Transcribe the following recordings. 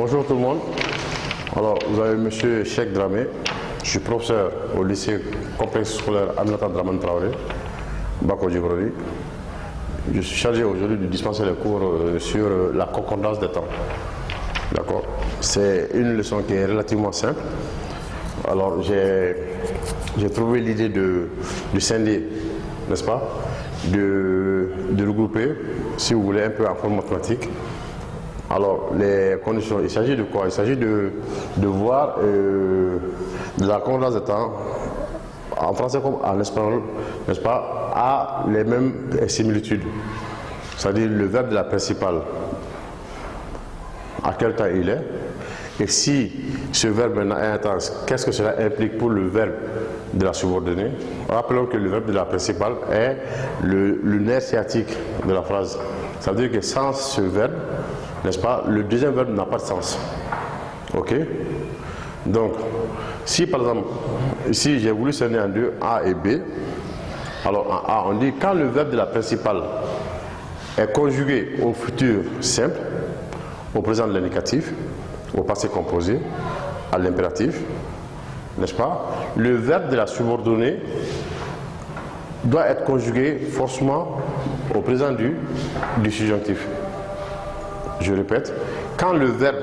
Bonjour tout le monde. Alors, vous avez monsieur Cheikh Dramé. Je suis professeur au lycée complexe scolaire Aminata Dramane Traoré, Bako Djibroni. Je suis chargé aujourd'hui de dispenser les cours sur la concordance des temps. D'accord. C'est une leçon qui est relativement simple. Alors, j'ai trouvé l'idée de scinder, n'est-ce pas, de regrouper, si vous voulez, un peu en forme mathématique. Alors, les conditions, il s'agit de quoi? Il s'agit de voir de la concordance des temps, en français comme en espagnol, n'est-ce pas, a les mêmes similitudes. C'est-à-dire le verbe de la principale, à quel temps il est, et si ce verbe maintenant est intense, qu'est-ce que cela implique pour le verbe de la subordonnée? Rappelons que le verbe de la principale est le nerf sciatique de la phrase. Ça veut dire que sans ce verbe, n'est-ce pas, le deuxième verbe n'a pas de sens. Ok? Donc, si par exemple, ici j'ai voulu scinder en deux, A et B, alors en A, on dit quand le verbe de la principale est conjugué au futur simple, au présent de l'indicatif, au passé composé, à l'impératif, n'est-ce pas, le verbe de la subordonnée doit être conjugué forcément au présent du subjonctif. Je répète, quand le verbe,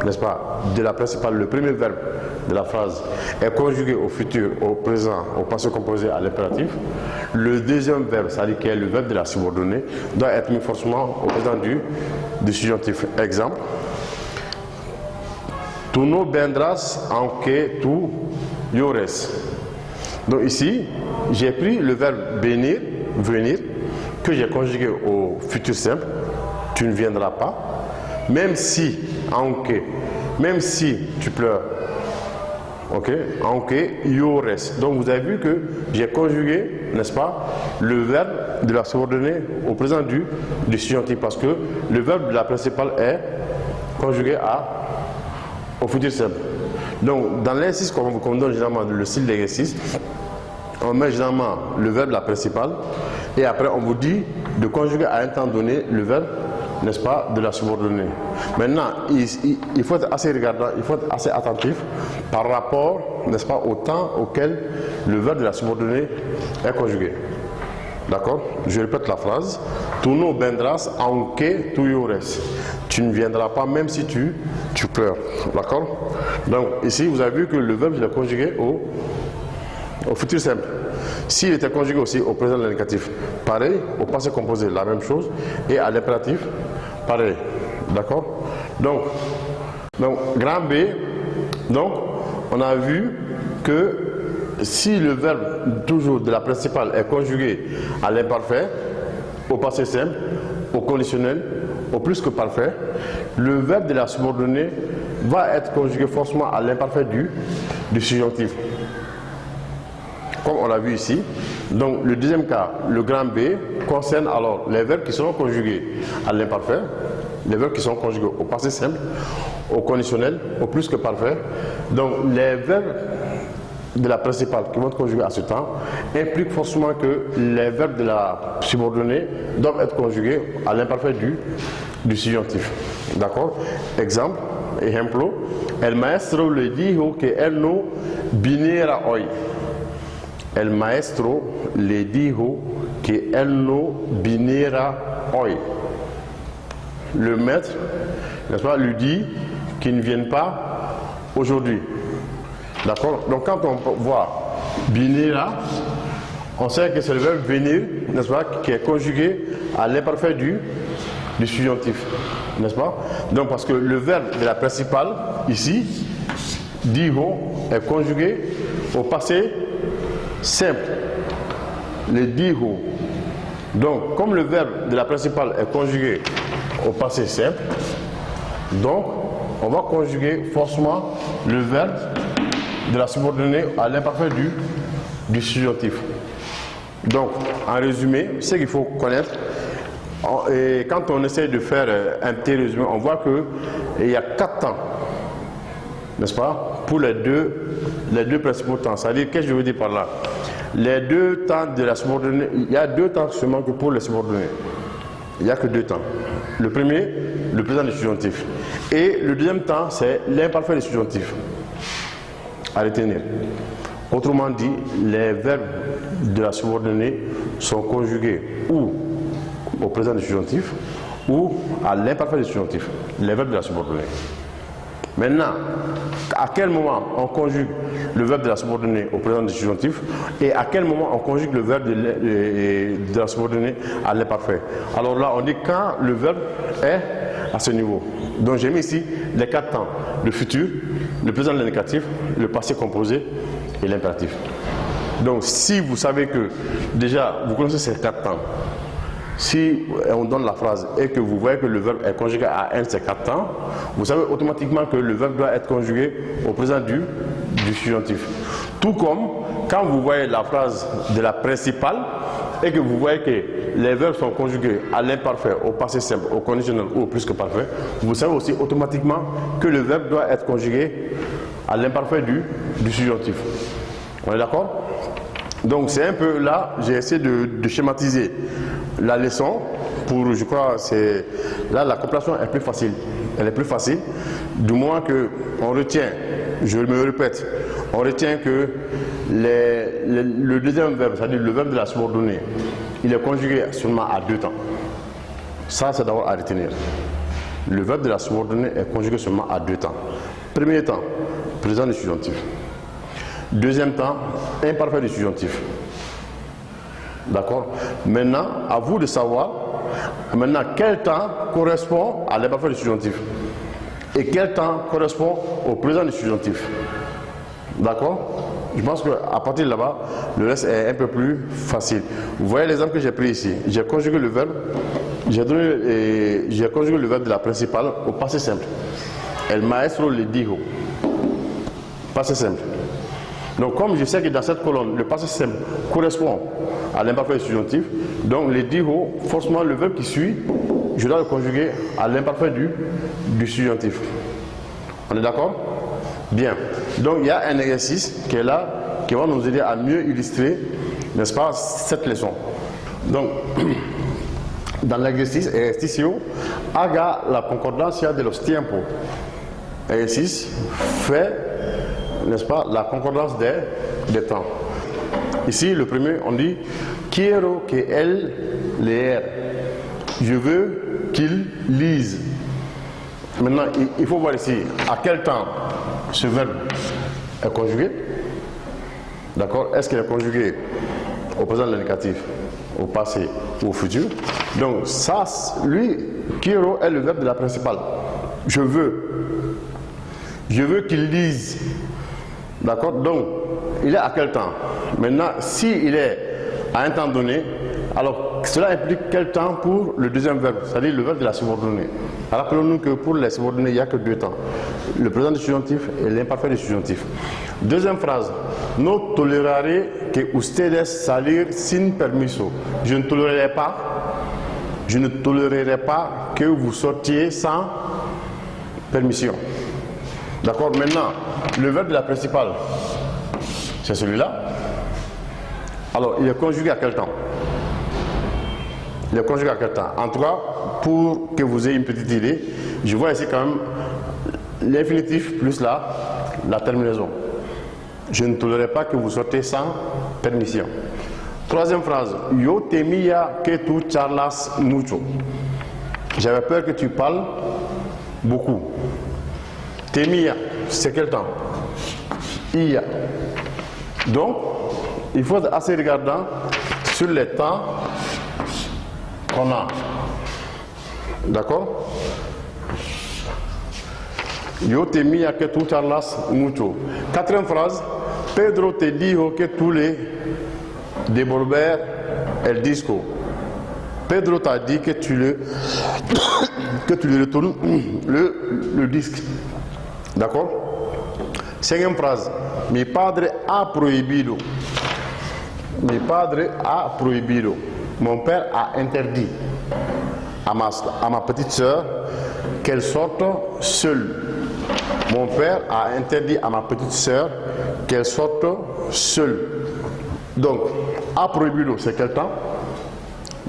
n'est-ce pas, de la principale, le premier verbe de la phrase est conjugué au futur, au présent, au passé composé, à l'impératif, le deuxième verbe, c'est-à-dire qui est le verbe de la subordonnée, doit être mis forcément au présent du subjonctif. Exemple, tu no vendras aunque tu llores. Donc ici, j'ai pris le verbe venir, que j'ai conjugué au futur simple, tu ne viendras pas, même si, même si tu pleures, ok, aunque llores. Donc vous avez vu que j'ai conjugué, n'est-ce pas, le verbe de la subordonnée au présent du subjonctif, parce que le verbe de la principale est conjugué au futur simple. Donc dans l'exercice qu'on donne généralement le style d'exercice, on met généralement le verbe de la principale et après on vous dit de conjuguer à un temps donné le verbe, n'est-ce pas, de la subordonnée. Maintenant, il faut être assez regardant, il faut être assez attentif par rapport, n'est-ce pas, au temps auquel le verbe de la subordonnée est conjugué. D'accord? Je répète la phrase. Tu no vendras aunque tu llores. Tu ne viendras pas même si tu pleures. D'accord? Donc ici, vous avez vu que le verbe est conjugué au futur simple. S'il était conjugué aussi au présent de l'indicatif, pareil, au passé composé, la même chose, et à l'impératif, pareil. D'accord? Donc, grand B, donc, on a vu que si le verbe toujours de la principale est conjugué à l'imparfait, au passé simple, au conditionnel, au plus que parfait, le verbe de la subordonnée va être conjugué forcément à l'imparfait du subjonctif. Comme on l'a vu ici. Donc le deuxième cas, le grand B, concerne alors les verbes qui seront conjugués à l'imparfait, les verbes qui sont conjugués au passé simple, au conditionnel, au plus que parfait. Donc les verbes de la principale qui vont être conjugués à ce temps impliquent forcément que les verbes de la subordonnée doivent être conjugués à l'imparfait du subjonctif. D'accord? Exemple, el maestro le dijo que él no viniera hoy. El maestro le dijo que él no viniera hoy. Le maître, n'est-ce pas, lui dit qu'il ne vienne pas aujourd'hui. D'accord? Donc quand on voit viniera, on sait que c'est le verbe venir, n'est-ce pas, qui est conjugué à l'imparfait du subjonctif. N'est-ce pas? Donc parce que le verbe de la principale, ici, dijo, est conjugué au passé simple, le dijo. Donc, comme le verbe de la principale est conjugué au passé simple, donc on va conjuguer forcément le verbe de la subordonnée à l'imparfait du subjonctif. Donc, en résumé, ce qu'il faut connaître, et quand on essaie de faire un petit résumé, on voit qu'il y a 4 temps, n'est-ce pas, pour les deux principaux temps. C'est-à-dire, qu'est-ce que je veux dire par là? Les deux temps de la subordonnée, il y a 2 temps seulement que pour les subordonnés. Il n'y a que 2 temps. Le premier, le présent du subjonctif. Et le deuxième temps, c'est l'imparfait du subjonctif. À retenir. Autrement dit, les verbes de la subordonnée sont conjugués ou au présent du subjonctif ou à l'imparfait du subjonctif, les verbes de la subordonnée. Maintenant, à quel moment on conjugue le verbe de la subordonnée au présent du subjonctif et à quel moment on conjugue le verbe de la subordonnée à l'imparfait? Alors là, on dit quand le verbe est à ce niveau. Donc j'ai mis ici les 4 temps, le futur, le présent de l'indicatif, le passé composé et l'impératif. Donc si vous savez que déjà vous connaissez ces 4 temps, si on donne la phrase et que vous voyez que le verbe est conjugué à un de ces 4 temps, vous savez automatiquement que le verbe doit être conjugué au présent du subjonctif. Tout comme quand vous voyez la phrase de la principale et que vous voyez que les verbes sont conjugués à l'imparfait, au passé simple, au conditionnel ou au plus que parfait, vous savez aussi automatiquement que le verbe doit être conjugué à l'imparfait du subjonctif. On est d'accord? Donc c'est un peu là, j'ai essayé de schématiser la leçon pour, je crois, c'est là la compréhension est plus facile. Elle est plus facile, du moins que on retient, je me répète, on retient que le deuxième verbe, c'est-à-dire le verbe de la subordonnée, il est conjugué seulement à 2 temps. Ça, c'est d'abord à retenir. Le verbe de la subordonnée est conjugué seulement à 2 temps. Premier temps, présent du subjonctif. Deuxième temps, imparfait du subjonctif. D'accord? Maintenant, à vous de savoir maintenant quel temps correspond à l'imparfait du subjonctif et quel temps correspond au présent du subjonctif. D'accord? Je pense qu'à partir de là-bas, le reste est un peu plus facile. Vous voyez l'exemple que j'ai pris ici. J'ai conjugué le verbe, j'ai conjugué le verbe de la principale au passé simple. El maestro le dijo. Passé simple. Donc comme je sais que dans cette colonne, le passé simple correspond à l'imparfait du subjonctif, donc le dijo, forcément le verbe qui suit, je dois le conjuguer à l'imparfait du subjonctif. On est d'accord? Bien. Donc il y a un exercice qui est là, qui va nous aider à mieux illustrer, n'est-ce pas, cette leçon. Donc, dans l'exercice, ejercicio, haga la concordancia de los tiempos. Exercice, fait, n'est-ce pas, la concordance des temps. Ici, le premier, on dit quiero que él lea. Je veux qu'il lise. Maintenant, il faut voir ici à quel temps ce verbe est conjugué. D'accord? Est-ce qu'il est conjugué au présent de l'indicatif, au passé ou au futur? Donc, ça, lui, quiero est le verbe de la principale. Je veux. Je veux qu'il lise. D'accord? Donc, il est à quel temps? Maintenant, s'il est à un temps donné, alors cela implique quel temps pour le deuxième verbe, c'est-à-dire le verbe de la subordonnée. Rappelons-nous que pour les subordonnées, il n'y a que 2 temps. Le présent du subjonctif et l'imparfait du subjonctif. Deuxième phrase. No toleraré que ustedes salir sin permiso. Je ne tolérerai pas que vous sortiez sans permission. D'accord? Maintenant, le verbe de la principale, c'est celui-là. Alors, il est conjugué à quel temps? Il est conjugué à quel temps? En tout cas, pour que vous ayez une petite idée, je vois ici quand même l'infinitif plus la terminaison. Je ne tolérerai pas que vous sortez sans permission. Troisième phrase. Yo temía que tú charlas mucho. J'avais peur que tu parles beaucoup. Temía, c'est quel temps? Ia. Donc, il faut être assez regardant sur les temps qu'on a. D'accord? Yo temía que tú charlas mucho. Quatrième phrase. Pedro te dijo que tú le devolver el disco. Pedro t'a dit que tu le retournes le disque. D'accord? Cinquième phrase. Mi padre ha prohibido. Mi padre ha prohibido. Mon père a interdit à ma petite sœur qu'elle sorte seule. Mon père a interdit à ma petite sœur qu'elle sorte seule. Donc, a prohibido, c'est quel temps?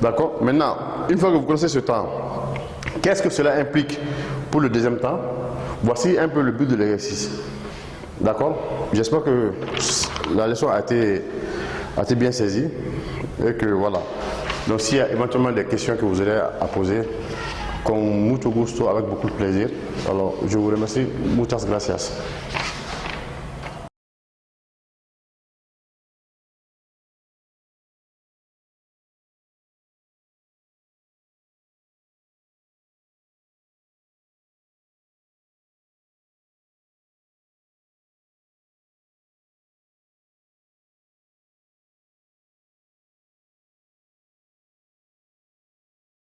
D'accord? Maintenant, une fois que vous connaissez ce temps, Qu'est-ce que cela implique pour le deuxième temps? Voici un peu le but de l'exercice. D'accord? J'espère que la leçon a été bien saisie et que voilà. Donc s'il y a éventuellement des questions que vous aurez à poser, con mucho gusto, avec beaucoup de plaisir. Alors je vous remercie. Muchas gracias.